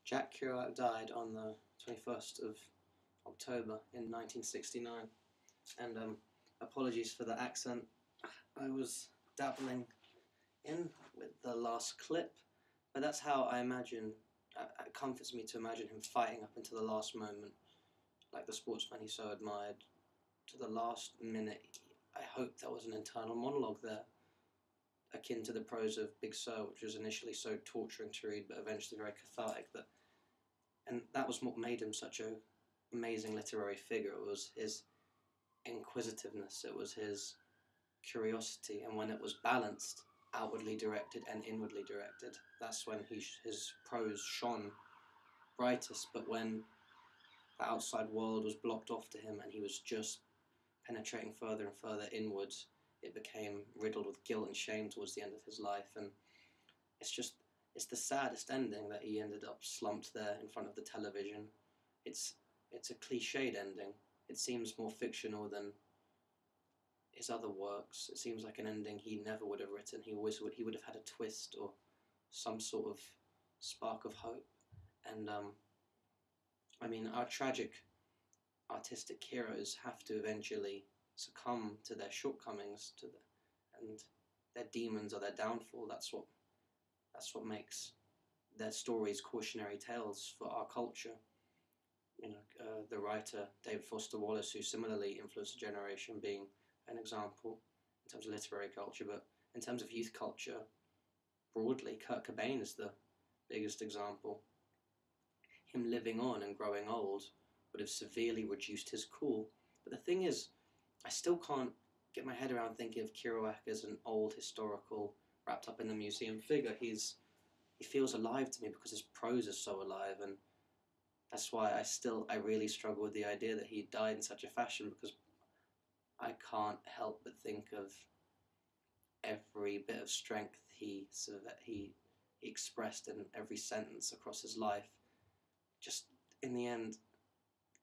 Jack Kerouac died on the 21st of October in 1969, and apologies for the accent. I was dabbling in with the last clip, but that's how I imagine, it comforts me to imagine him fighting up until the last moment, like the sportsman he so admired. To the last minute, I hope there was an internal monologue there, akin to the prose of Big Sur, which was initially so torturing to read, but eventually very cathartic. And that was what made him such an amazing literary figure. It was his inquisitiveness, it was his curiosity, and when it was balanced, outwardly directed and inwardly directed, that's when his prose shone brightest. But when the outside world was blocked off to him and he was just penetrating further and further inwards, it became riddled with guilt and shame towards the end of his life. And it's the saddest ending, that he ended up slumped there in front of the television. It's a cliched ending. It seems more fictional than his other works. It seems like an ending he never would have written. He would have had a twist or some sort of spark of hope. And I mean, our tragic artistic heroes have to eventually succumb to their shortcomings, and their demons are their downfall. That's what makes their stories cautionary tales for our culture. You know, the writer David Foster Wallace, who similarly influenced a generation, being an example in terms of literary culture, but in terms of youth culture broadly, Kurt Cobain is the biggest example. Him living on and growing old would have severely reduced his cool. But the thing is, I still can't get my head around thinking of Kerouac as an old historical, wrapped up in the museum figure. He feels alive to me because his prose is so alive, and that's why I really struggle with the idea that he died in such a fashion, because I can't help but think of every bit of strength he expressed in every sentence across his life. Just in the end,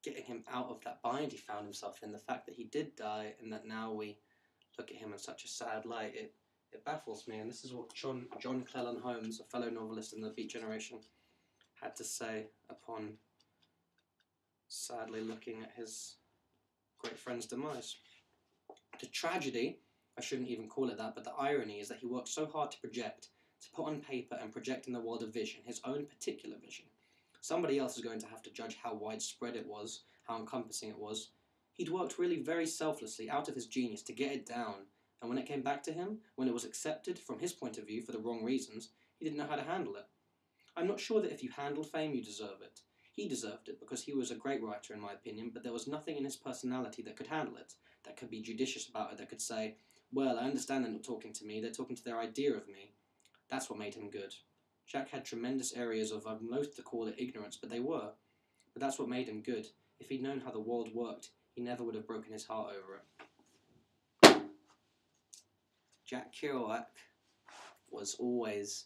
getting him out of that bind he found himself in, the fact that he did die and that now we look at him in such a sad light, it baffles me. And this is what John Cleland Holmes, a fellow novelist in the Beat Generation, had to say upon sadly looking at his great friend's demise. The tragedy, I shouldn't even call it that, but the irony is that he worked so hard to put on paper and project in the world a vision, his own particular vision. Somebody else is going to have to judge how widespread it was, how encompassing it was. He'd worked really very selflessly, out of his genius, to get it down, and when it came back to him, when it was accepted from his point of view for the wrong reasons, he didn't know how to handle it. I'm not sure that if you handle fame, you deserve it. He deserved it because he was a great writer, in my opinion, but there was nothing in his personality that could handle it, that could be judicious about it, that could say, well, I understand they're not talking to me, they're talking to their idea of me. That's what made him good. Jack had tremendous areas of, I'm loath to call it ignorance, but they were. But that's what made him good. If he'd known how the world worked, he never would have broken his heart over it. Jack Kerouac was always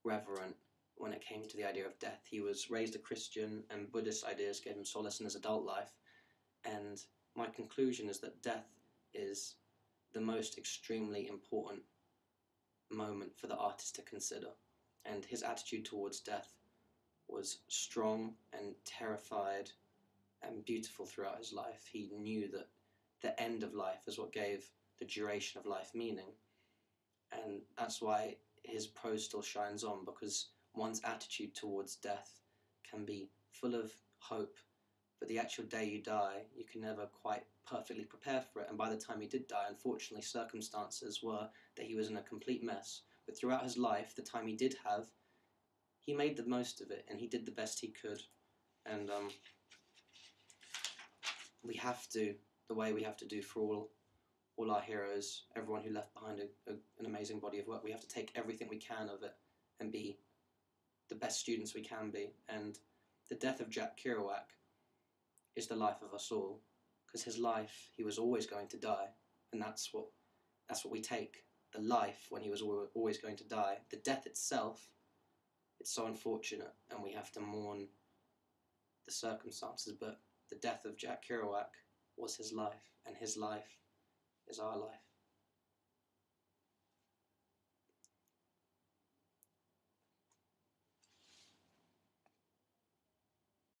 reverent when it came to the idea of death. He was raised a Christian, and Buddhist ideas gave him solace in his adult life. And my conclusion is that death is the most extremely important moment for the artist to consider. And his attitude towards death was strong and terrified and beautiful throughout his life. He knew that the end of life is what gave the duration of life meaning. And that's why his prose still shines on, because one's attitude towards death can be full of hope, but the actual day you die, you can never quite perfectly prepare for it. And by the time he did die, unfortunately, circumstances were that he was in a complete mess. But throughout his life, the time he did have, he made the most of it, and he did the best he could. And we have to, the way we have to do for all our heroes, everyone who left behind an amazing body of work, we have to take everything we can of it and be the best students we can be. And the death of Jack Kerouac is the life of us all, because his life, he was always going to die, and that's what we take, the life when he was always going to die. The death itself, it's so unfortunate, and we have to mourn the circumstances, but the death of Jack Kerouac was his life, and his life is our life.